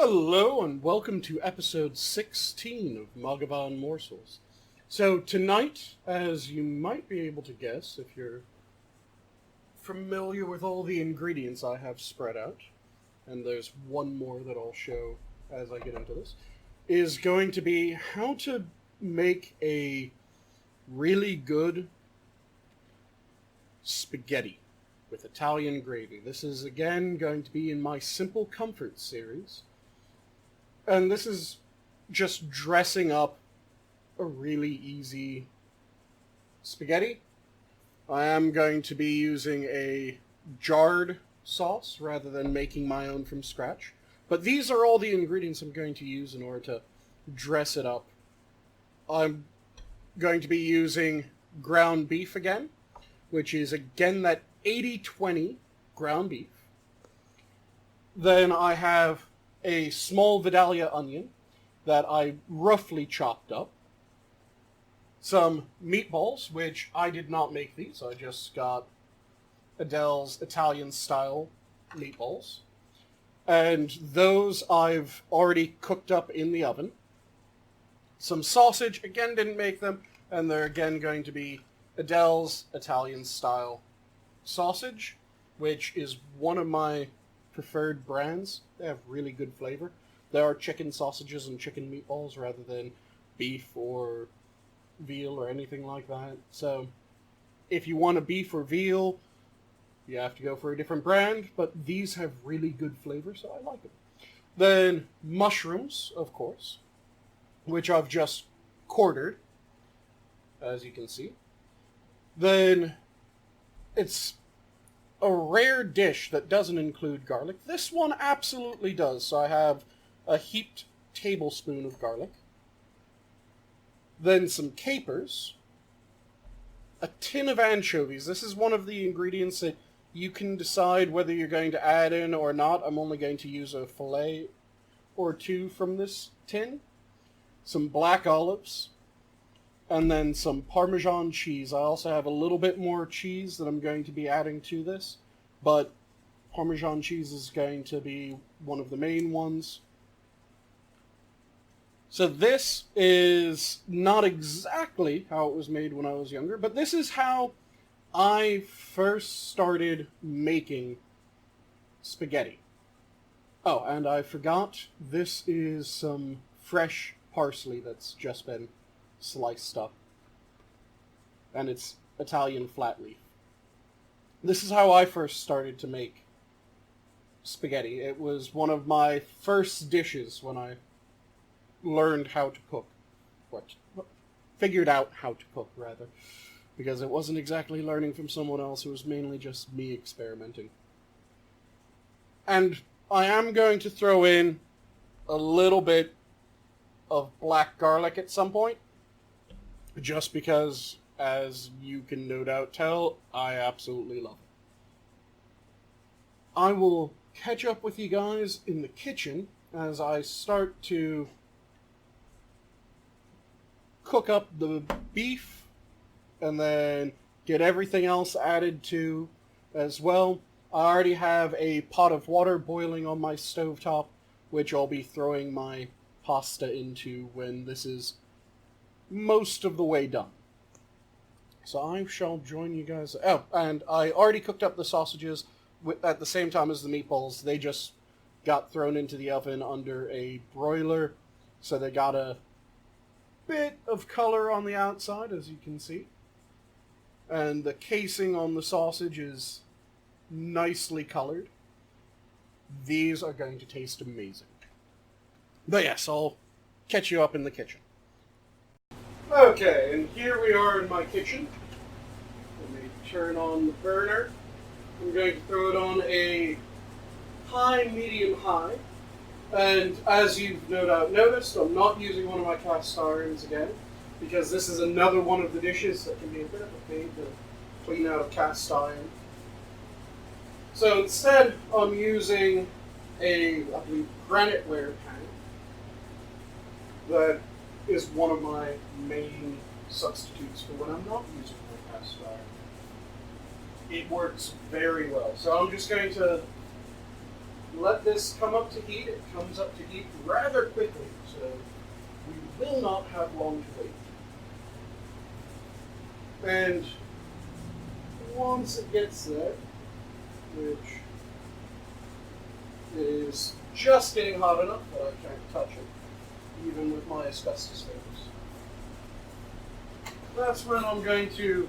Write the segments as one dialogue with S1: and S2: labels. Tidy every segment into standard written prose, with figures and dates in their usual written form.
S1: Hello and welcome to episode 16 of Mathghamhain Morsels. So tonight, as you might be able to guess if you're familiar with all the ingredients I have spread out, and there's one more that I'll show as I get into this, is going to be how to make a really good spaghetti with Italian gravy. This is again going to be in my Simple Comfort series. And this is just dressing up a really easy spaghetti. I am going to be using a jarred sauce rather than making my own from scratch. But these are all the ingredients I'm going to use in order to dress it up. I'm going to be using ground beef again, which is again that 80-20 ground beef. Then I have a small Vidalia onion that I roughly chopped up. Some meatballs, which I did not make these. I just got Adele's Italian-style meatballs. And those I've already cooked up in the oven. Some sausage, again didn't make them, and they're again going to be Adele's Italian-style sausage, which is one of my preferred brands. They have really good flavor. There are chicken sausages and chicken meatballs rather than beef or veal or anything like that. So if you want a beef or veal, you have to go for a different brand, but these have really good flavor, so I like them. Then mushrooms, of course, which I've just quartered, as you can see. Then it's a rare dish that doesn't include garlic. This one absolutely does. So I have a heaped tablespoon of garlic. Then some capers. A tin of anchovies. This is one of the ingredients that you can decide whether you're going to add in or not. I'm only going to use a fillet or two from this tin. Some black olives. And then some Parmesan cheese. I also have a little bit more cheese that I'm going to be adding to this, but Parmesan cheese is going to be one of the main ones. So this is not exactly how it was made when I was younger, but this is how I first started making spaghetti. Oh, and I forgot, this is some fresh parsley that's just been sliced up, and it's Italian flat leaf. This is how I first started to make spaghetti. It was one of my first dishes when I learned how to cook. Figured out how to cook, rather, because it wasn't exactly learning from someone else. It was mainly just me experimenting. And I am going to throw in a little bit of black garlic at some point, just because, as you can no doubt tell, I absolutely love it. I will catch up with you guys in the kitchen as I start to cook up the beef and then get everything else added to as well. I already have a pot of water boiling on my stovetop, which I'll be throwing my pasta into when this is most of the way done. So I shall join you guys. Oh, and I already cooked up the sausages at the same time as the meatballs. They just got thrown into the oven under a broiler, so they got a bit of color on the outside, as you can see. And the casing on the sausage is nicely colored. These are going to taste amazing. But yes, I'll catch you up in the kitchen. Okay, and here we are in my kitchen. Let me turn on the burner. I'm going to throw it on a high, medium, high. And as you've no doubt noticed, I'm not using one of my cast irons again, because this is another one of the dishes that can be a bit of a pain to clean out of cast iron. So instead, I'm using a, I believe, granite-ware pan that is one of my main substitutes for when I'm not using my cast iron. It works very well. So I'm just going to let this come up to heat. It comes up to heat rather quickly, so we will not have long to wait. And once it gets there, which is just getting hot enough that I can't touch it, even with my asbestos fingers, that's when I'm going to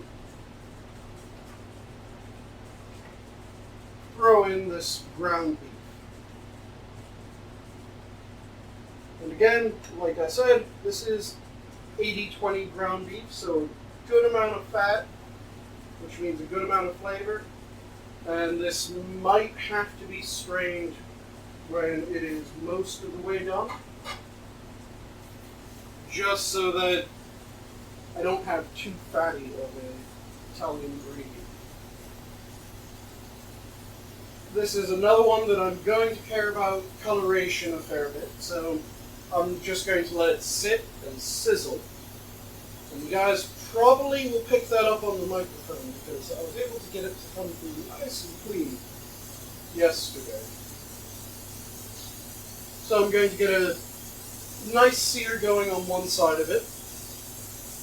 S1: throw in this ground beef. And again, like I said, this is 80-20 ground beef, so a good amount of fat, which means a good amount of flavor. And this might have to be strained when it is most of the way done, just so that I don't have too fatty of an Italian gravy. This is another one that I'm going to care about coloration a fair bit, so I'm just going to let it sit and sizzle. And you guys probably will pick that up on the microphone because I was able to get it to come through nice and clean yesterday. So I'm going to get a nice sear going on one side of it.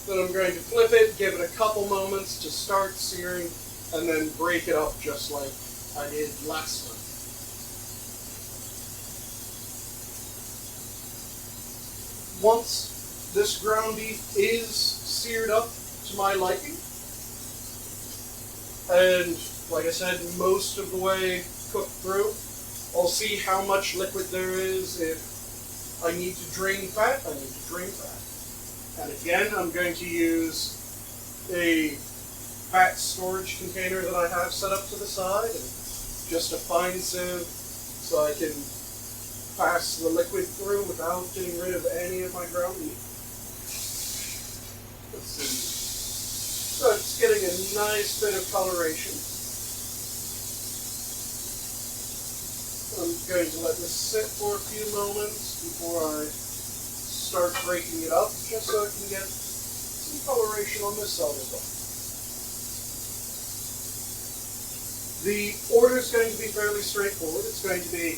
S1: Then I'm going to flip it, give it a couple moments to start searing, and then break it up just like I did last time. Once this ground beef is seared up to my liking, and like I said, most of the way cooked through, I'll see how much liquid there is. If I need to drain fat, I need to drain fat. And again, I'm going to use a fat storage container that I have set up to the side, and just a fine sieve so I can pass the liquid through without getting rid of any of my ground beef. Let's see. So it's getting a nice bit of coloration. I'm going to let this sit for a few moments before I start breaking it up, just so I can get some coloration on this side as well. The order is going to be fairly straightforward. It's going to be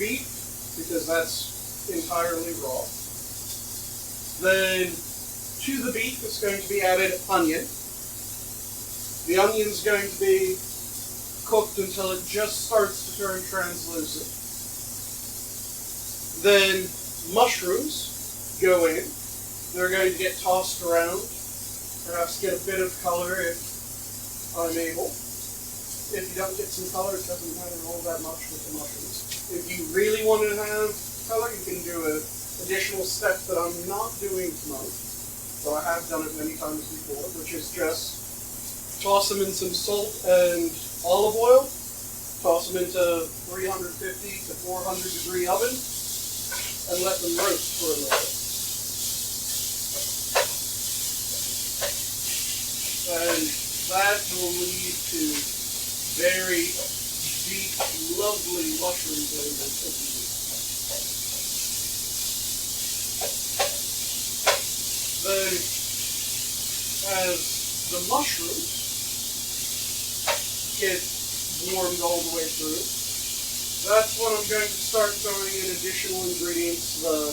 S1: beef, because that's entirely raw. Then to the beef is going to be added onion. The onion is going to be cooked until it just starts to turn translucent. Then mushrooms go in. They're going to get tossed around, perhaps get a bit of color if I'm able. If you don't get some color, it doesn't matter all that much with the mushrooms. If you really want to have color, you can do an additional step that I'm not doing tonight, though I have done it many times before, which is just toss them in some salt and olive oil, toss them into 350 to 400 degree oven, and let them roast for a little bit. And that will lead to very deep, lovely mushroom flavors of the meat. Then, as the mushrooms get warmed all the way through, that's when I'm going to start throwing in additional ingredients. The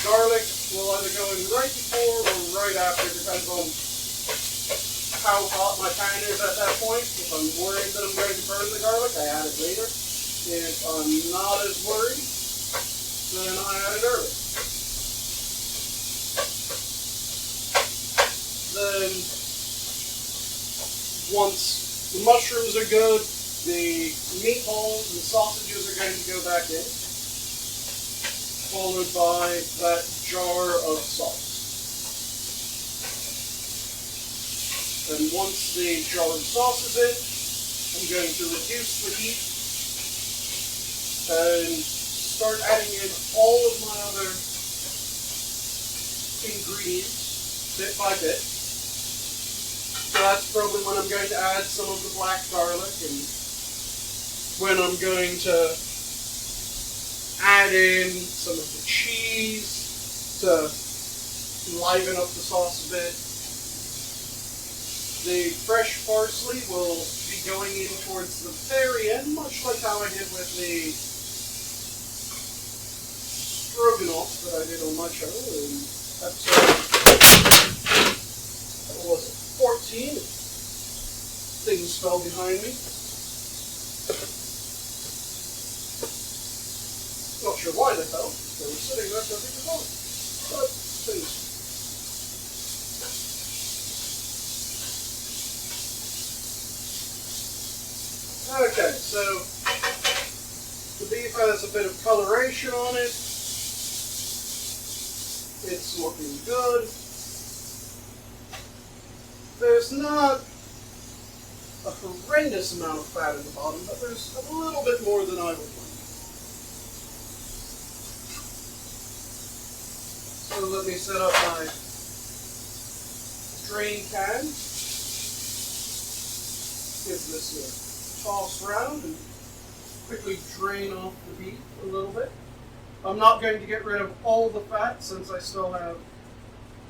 S1: garlic will either go in right before or right after, depends on how hot my pan is at that point. If I'm worried that I'm going to burn the garlic, I add it later. If I'm not as worried, then I add it early. Then, once the mushrooms are good, the meatballs and sausages are going to go back in, followed by that jar of sauce. And once the jar of sauce is in, I'm going to reduce the heat and start adding in all of my other ingredients bit by bit. So that's probably when I'm going to add some of the black garlic, and when I'm going to add in some of the cheese to liven up the sauce a bit. The fresh parsley will be going in towards the very end, much like how I did with the stroganoff that I did on my show in episode, what was it, 14? Things fell behind me. Not sure why they fell. They were sitting there perfectly fine. But things. Okay, so the beef has a bit of coloration on it. It's looking good. There's not a horrendous amount of fat in the bottom, but there's a little bit more than I would like. So let me set up my drain can. Give this a toss around and quickly drain off the beef a little bit. I'm not going to get rid of all the fat since I still have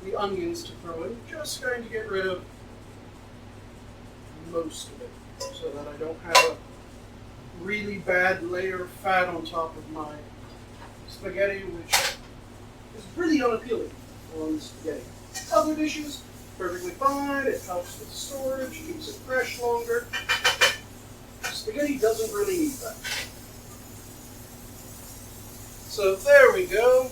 S1: the onions to throw in. Just going to get rid of most of it so that I don't have a really bad layer of fat on top of my spaghetti, which is pretty unappealing on spaghetti. Other dishes, perfectly fine. It helps with storage, keeps it fresh longer. Spaghetti doesn't really need that. So there we go.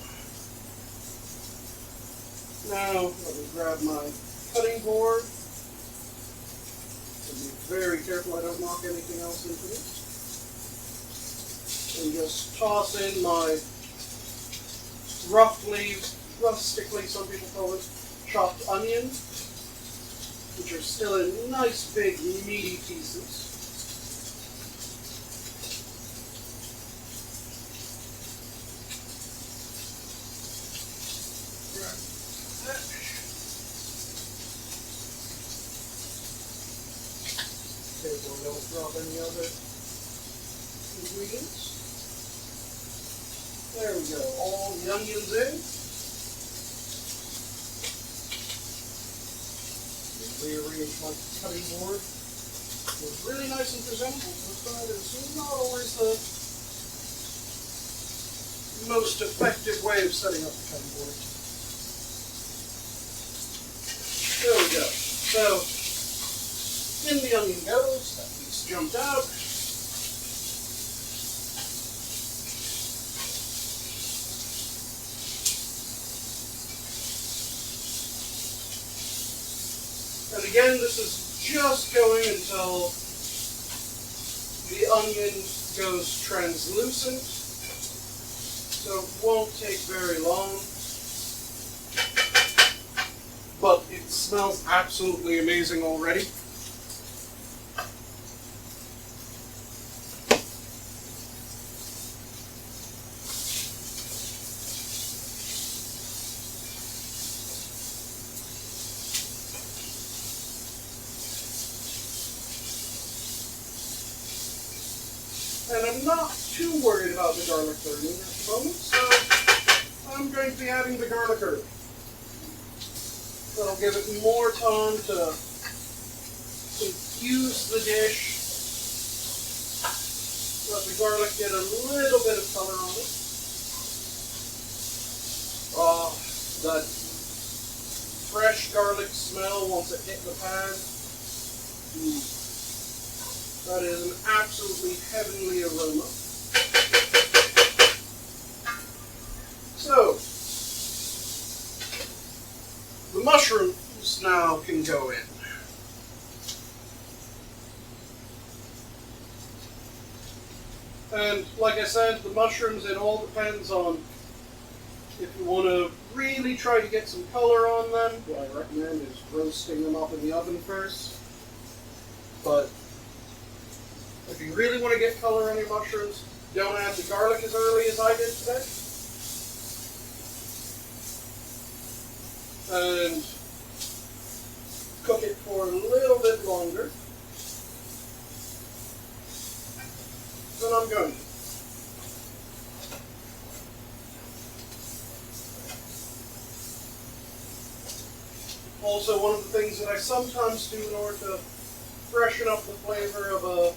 S1: Now let me grab my cutting board. And be very careful I don't knock anything else into it. And just toss in my rustically some people call it, chopped onions, which are still in nice big meaty pieces. Careful I don't drop any other ingredients. There we go, all the onions in. Rearrange my cutting board. It was really nice and presentable, but it's not always the most effective way of setting up the cutting board. There we go. So, in the onion goes, that piece jumped out. And again, this is just going until the onion goes translucent, so it won't take very long. But it smells absolutely amazing already. And I'm not too worried about the garlic burning at the moment, so I'm going to be adding the garlic herb. That'll give it more time to infuse the dish. Let the garlic get a little bit of color on it. Oh, that fresh garlic smell once it hit the pan. That is an absolutely heavenly aroma. So, the mushrooms now can go in. And like I said, the mushrooms, it all depends on if you want to really try to get some color on them. What I recommend is roasting them up in the oven first. But if you really want to get color on your mushrooms, don't add the garlic as early as I did today. And cook it for a little bit longer than I'm going to. Also, one of the things that I sometimes do in order to freshen up the flavor of a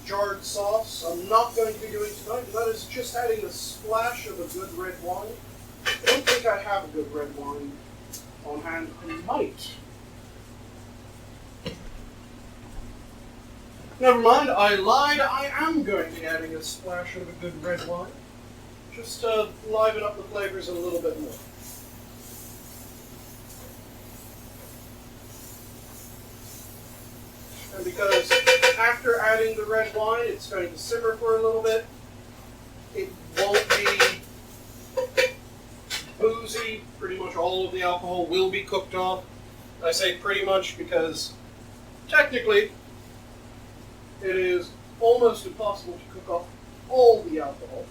S1: jarred sauce, I'm not going to be doing tonight, and that is just adding a splash of a good red wine. I don't think I have a good red wine on hand. I might. Never mind, I lied. I am going to be adding a splash of a good red wine, just to liven up the flavors a little bit more. And because after adding the red wine, it's going to simmer for a little bit, it won't be boozy. Pretty much all of the alcohol will be cooked off. I say pretty much because technically it is almost impossible to cook off all the alcohol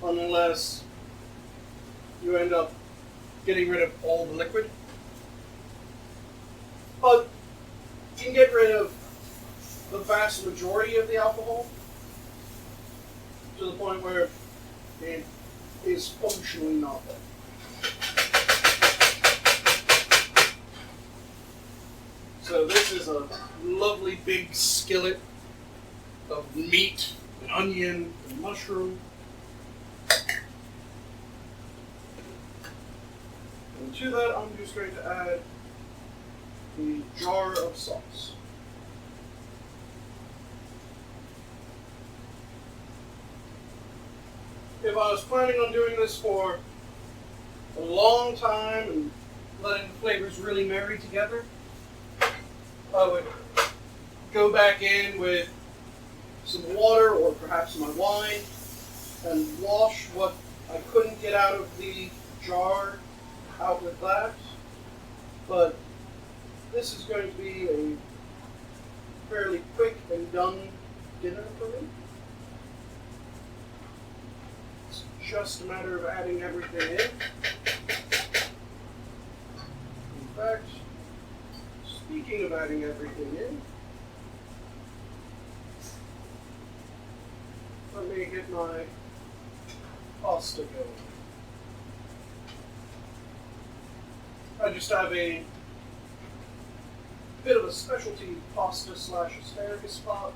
S1: unless you end up getting rid of all the liquid. But you can get rid of the vast majority of the alcohol to the point where it is functionally not there. So this is a lovely big skillet of meat, and onion, and mushroom. And to that, I'm just going to add the jar of sauce. If I was planning on doing this for a long time and letting the flavors really marry together, I would go back in with some water or perhaps my wine and wash what I couldn't get out of the jar out with that. But this is going to be a fairly quick and done dinner for me. It's just a matter of adding everything in. In fact, speaking of adding everything in, let me get my pasta going. I just have a bit of a specialty pasta / asparagus pot.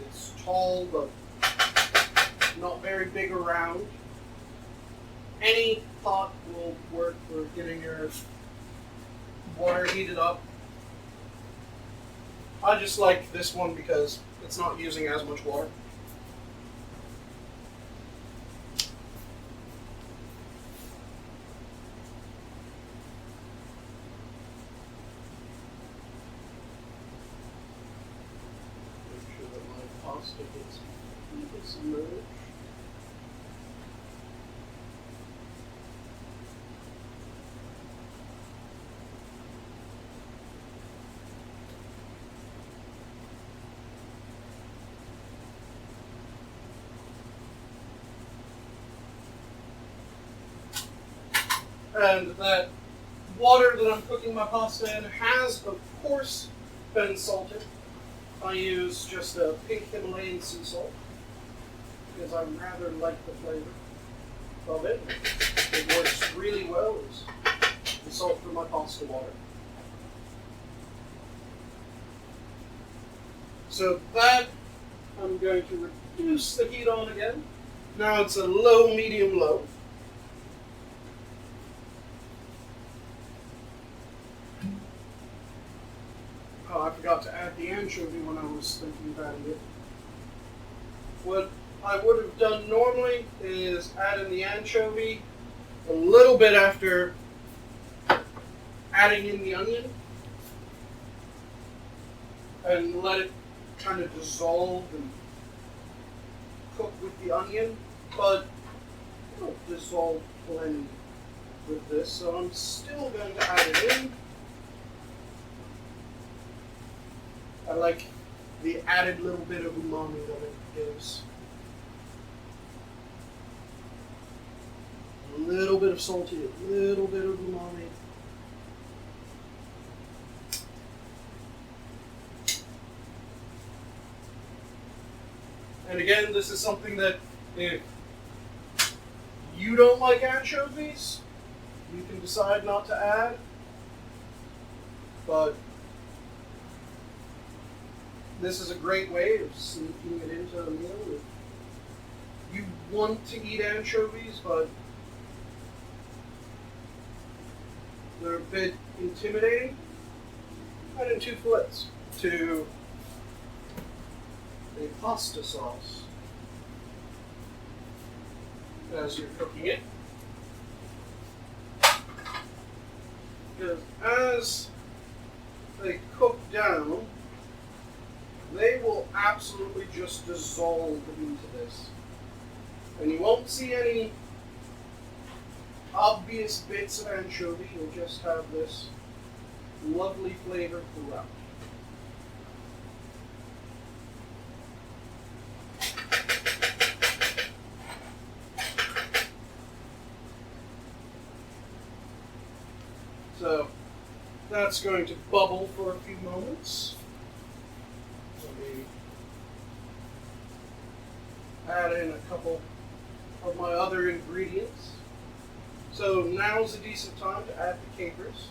S1: It's tall but not very big around. Any pot will work for getting your water heated up. I just like this one because it's not using as much water. Gets completely submerged. And that water that I'm cooking my pasta in has, of course, been salted. I use just a pink Himalayan sea salt because I rather like the flavor of it. It works really well as the salt for my pasta water. So that, I'm going to reduce the heat on again. Now it's a low, medium, low. Oh, I forgot to add the anchovy when I was thinking about it. What I would have done normally is add in the anchovy a little bit after adding in the onion and let it kind of dissolve and cook with the onion, but it'll dissolve blend with this, so I'm still going to add it in. I like the added little bit of umami that it gives. A little bit of salty, a little bit of umami. And again, this is something that if you don't like anchovies, you can decide not to add, but this is a great way of sneaking it into a meal. If you want to eat anchovies, but they're a bit intimidating, add in 2 fillets to a pasta sauce as you're cooking it. Because as they cook down, they will absolutely just dissolve into this. And you won't see any obvious bits of anchovy, you'll just have this lovely flavor throughout. So that's going to bubble for a few moments. Let me add in a couple of my other ingredients. So now's a decent time to add the capers.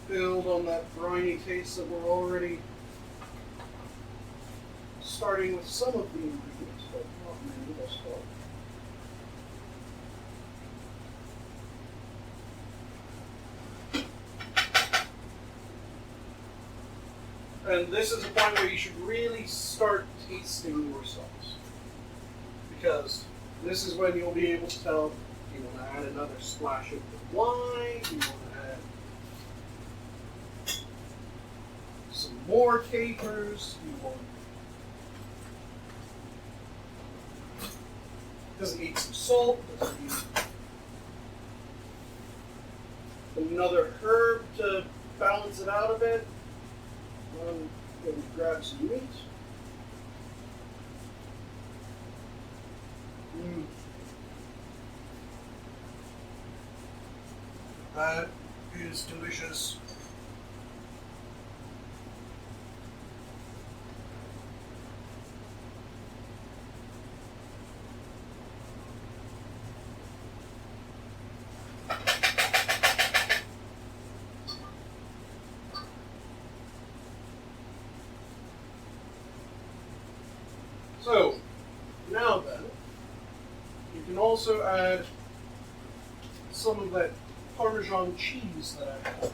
S1: Build on that briny taste that we're already starting with some of the ingredients, but not many thus far. And this is a point where you should really start tasting your sauce. Because this is when you'll be able to tell if you want to add another splash of the wine, you want to add some more capers, you want... Does it need some salt? Does it need another herb to balance it out a bit? I'm going to grab some meat. That is delicious. So, now then, you can also add some of that Parmesan cheese that I have.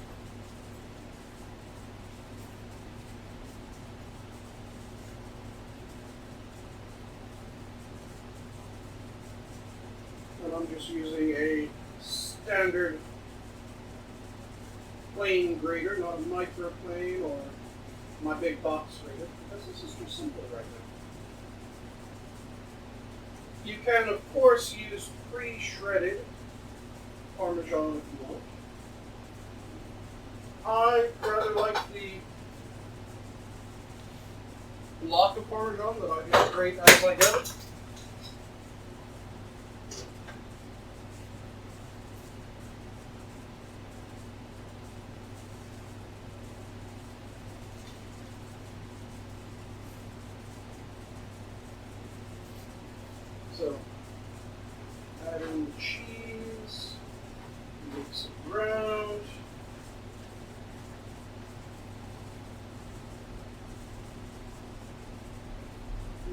S1: And I'm just using a standard plane grater, not a microplane or my big box grater, because this is too simple right now. You can, of course, use pre-shredded Parmesan if you want. I rather like the block of Parmesan that I just grate as I go. So, add in the cheese, mix it around.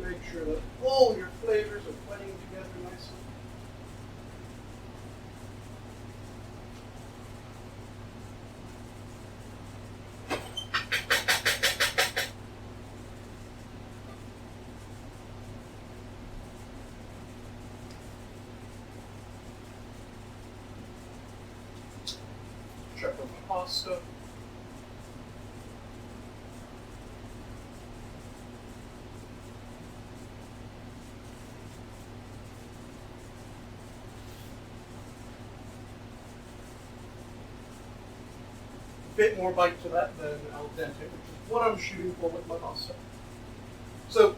S1: Make sure that all your flavors are blending together nicely. Check on my pasta. Bit more bite to that than al dente, which is what I'm shooting for with my pasta. So,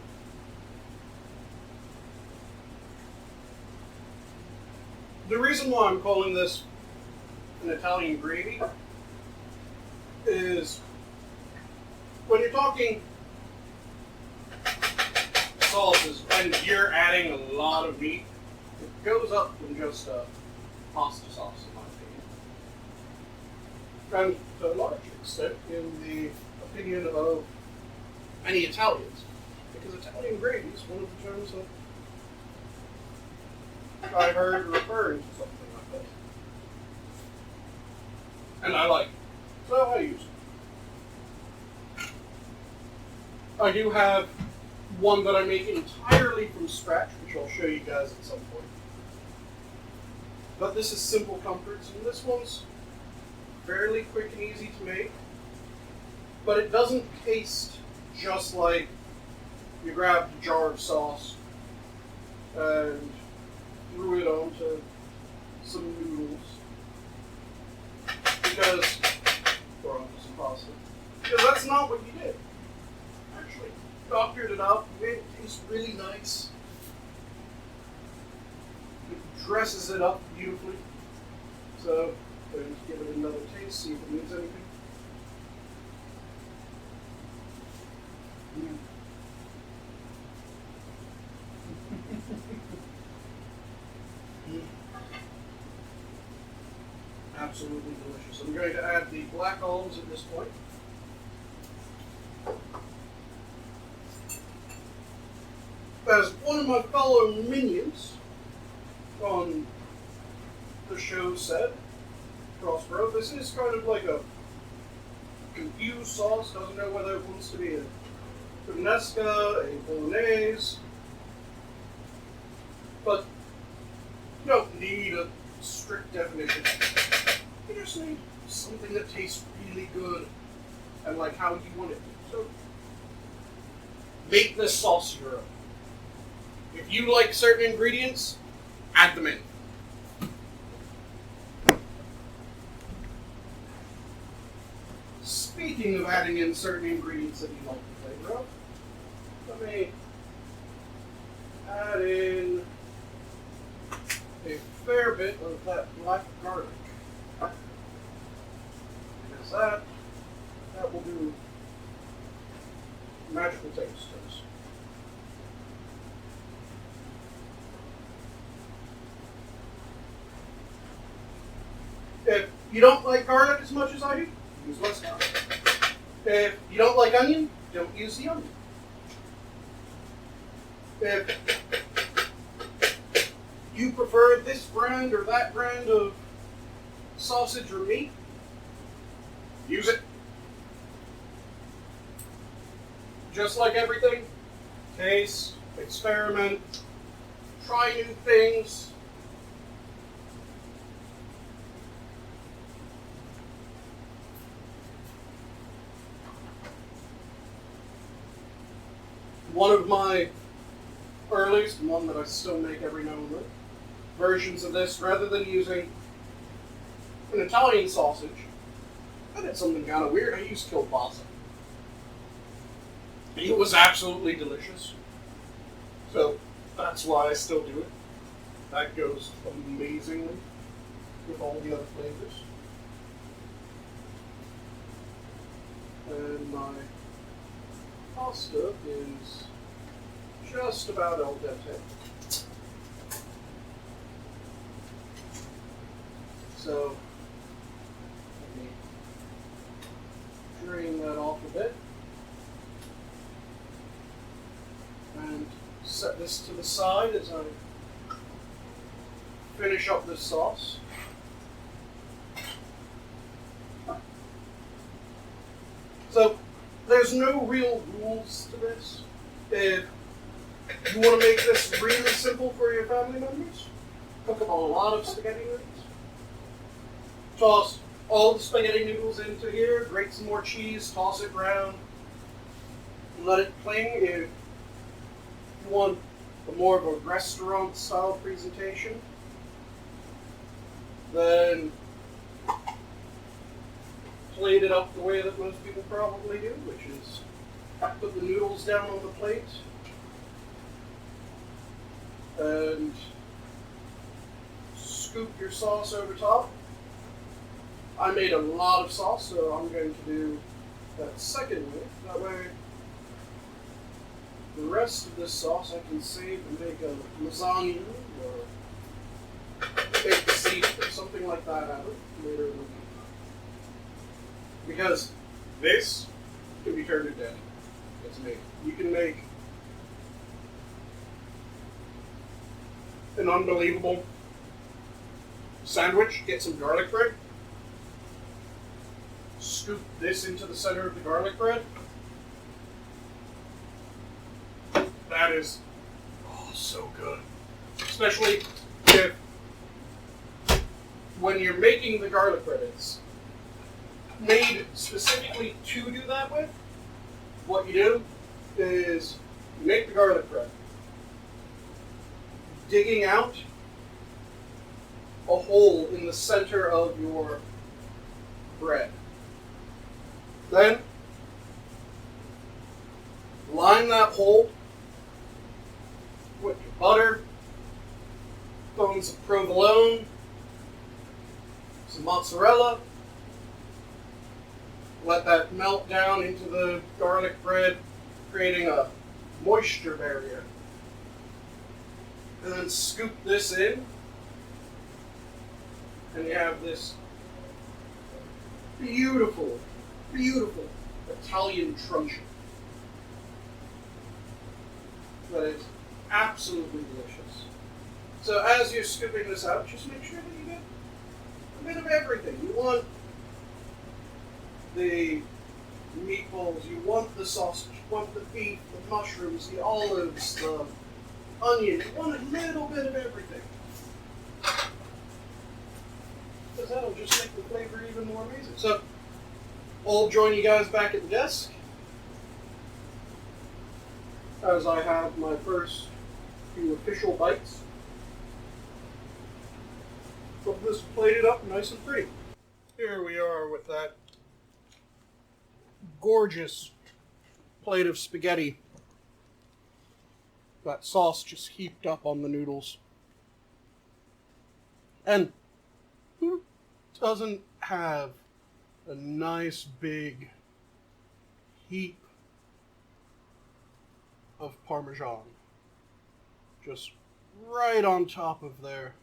S1: the reason why I'm calling this an Italian gravy is when you're talking sauces and you're adding a lot of meat, it goes up from just a pasta sauce, in my opinion. And to a large extent, in the opinion of many Italians, because Italian gravy is one of the terms that I heard referring to something like this. And I like it, so I use it. I do have one that I make entirely from scratch, which I'll show you guys at some point. But this is Simple Comforts, and this one's fairly quick and easy to make. But it doesn't taste just like you grabbed a jar of sauce and threw it onto some noodles. Or onto some pasta. Because that's not what you did. Actually, doctored it up, made it taste really nice. It dresses it up beautifully. So, I'm going to give it another taste, see if it needs anything. Absolutely delicious. I'm going to add the black olives at this point. As one of my fellow minions on the show said, Prospero, this is kind of like a confused sauce, doesn't know whether it wants to be a puttanesca, a bolognese, but you don't need a strict definition. You just need something that tastes really good and like how you want it. So make this sauce your own. If you like certain ingredients, add them in. Speaking of adding in certain ingredients that you like the flavor of, let me add in a fair bit of that black garlic. Because that will do magical taste to us. If you don't like garlic as much as I do, use less garlic. If you don't like onion, don't use the onion. If you prefer this brand or that brand of sausage or meat, use it. Just like everything, taste, experiment, try new things. One of my earliest, one that I still make every now and then, versions of this, rather than using an Italian sausage, I did something kind of weird. I used kielbasa. It was absolutely delicious. So that's why I still do it. That goes amazingly with all the other flavors. And my pasta is just about al dente. So let me drain that off a bit and set this to the side as I finish up this sauce. So there's no real rules to this. If you want to make this really simple for your family members, cook up a lot of spaghetti noodles. Toss all the spaghetti noodles into here, grate some more cheese, toss it around, and let it cling. If you want more of a restaurant style presentation, then plate it up the way that most people probably do, which is put the noodles down on the plate and scoop your sauce over top. I made a lot of sauce, so I'm going to do that second way. That way, the rest of this sauce I can save and make a lasagna or take the seed or something like that out later in the week. Because this can be turned into anything. It's made. You can make an unbelievable sandwich, get some garlic bread, scoop this into the center of the garlic bread. That is so good. Especially if when you're making the garlic bread, it's made specifically to do that with. What you do is you make the garlic bread, digging out a hole in the center of your bread. Then line that hole with your butter, throw in some provolone, some mozzarella. Let that melt down into the garlic bread, creating a moisture barrier. And then scoop this in, and you have this beautiful, beautiful Italian truncheon that is absolutely delicious. So as you're scooping this out, just make sure that you get a bit of everything. You want the meatballs, you want the sausage, you want the beef, the mushrooms, the olives, the onion, you want a little bit of everything. Because that'll just make the flavor even more amazing. So, I'll join you guys back at the desk as I have my first few official bites of this plated up nice and pretty. Here we are with that gorgeous plate of spaghetti. That sauce just heaped up on the noodles. And who doesn't have a nice big heap of Parmesan just right on top of their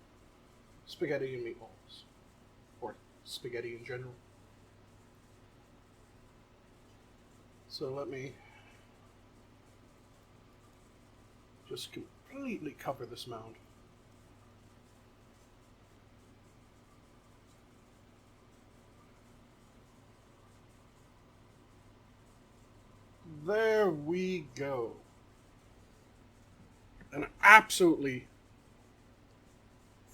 S1: spaghetti and meatballs, or spaghetti in general? So let me just completely cover this mound. There we go. An absolutely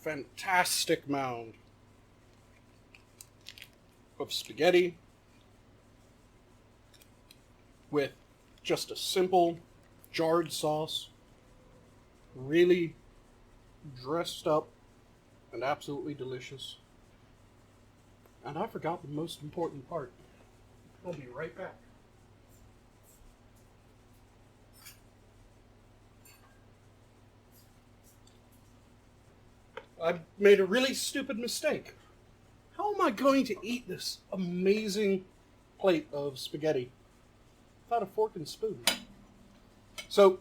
S1: fantastic mound of spaghetti with just a simple jarred sauce, really dressed up and absolutely delicious. And I forgot the most important part. I'll be right back. I made a really stupid mistake. How am I going to eat this amazing plate of spaghetti without a fork and spoon? So,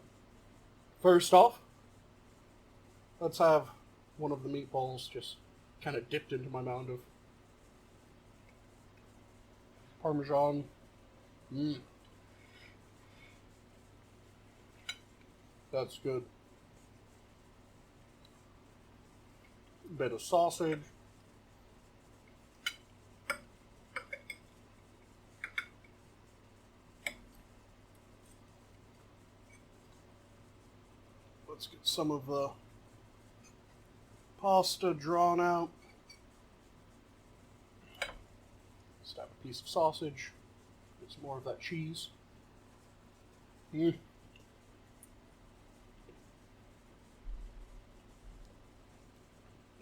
S1: first off, let's have one of the meatballs just kind of dipped into my mound of Parmesan. That's good. Bit of sausage. Let's get some of the pasta drawn out. Just have a piece of sausage. Get some more of that cheese.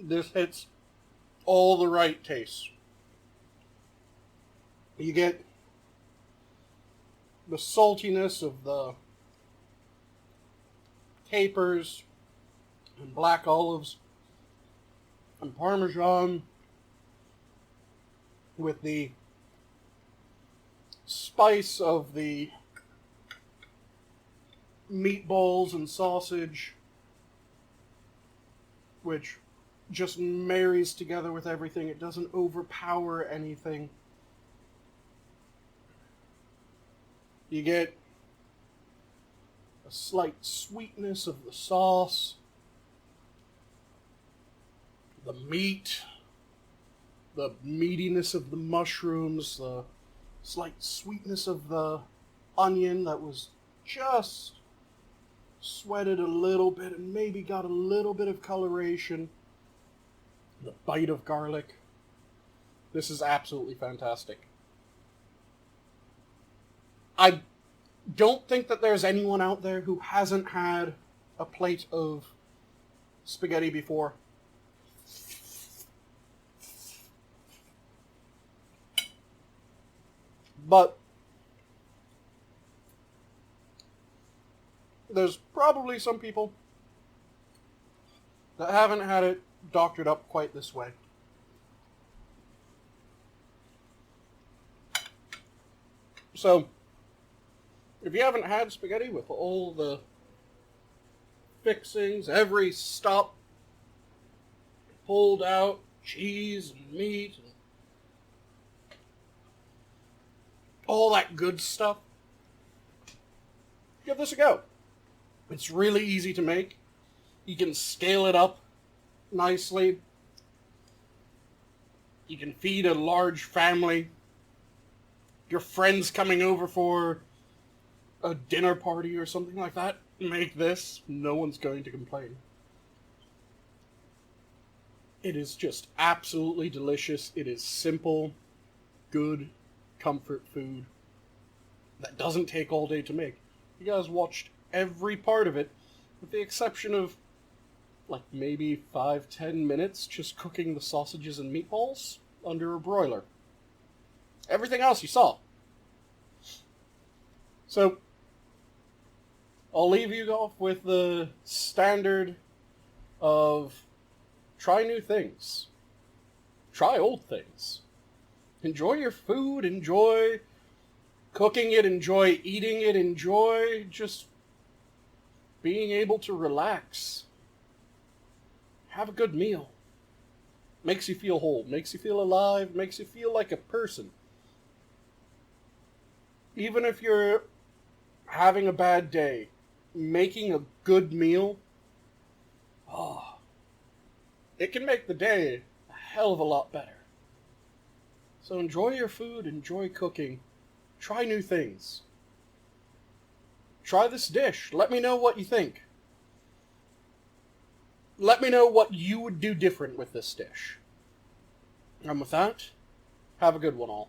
S1: This hits all the right tastes. You get the saltiness of the capers and black olives and Parmesan with the spice of the meatballs and sausage, which just marries together with everything. It doesn't overpower anything. You get a slight sweetness of the sauce, the meat, the meatiness of the mushrooms, the slight sweetness of the onion that was just sweated a little bit and maybe got a little bit of coloration, the bite of garlic. This is absolutely fantastic. I don't think that there's anyone out there who hasn't had a plate of spaghetti before. But there's probably some people that haven't had it doctored up quite this way. So, if you haven't had spaghetti with all the fixings, every stop pulled out, cheese and meat, and all that good stuff, give this a go. It's really easy to make. You can scale it up nicely. You can feed a large family. Your friends coming over for a dinner party or something like that, make this. No one's going to complain. It is just absolutely delicious. It is simple, good, comfort food that doesn't take all day to make. You guys watched every part of it, with the exception of, like, maybe 5-10 minutes just cooking the sausages and meatballs under a broiler. Everything else you saw. So, I'll leave you off with the standard of try new things. Try old things. Enjoy your food, enjoy cooking it, enjoy eating it, enjoy just being able to relax. Have a good meal. Makes you feel whole, makes you feel alive, makes you feel like a person. Even if you're having a bad day, making a good meal, it can make the day a hell of a lot better. So enjoy your food, enjoy cooking, try new things. Try this dish. Let me know what you think. Let me know what you would do different with this dish. And with that, have a good one all.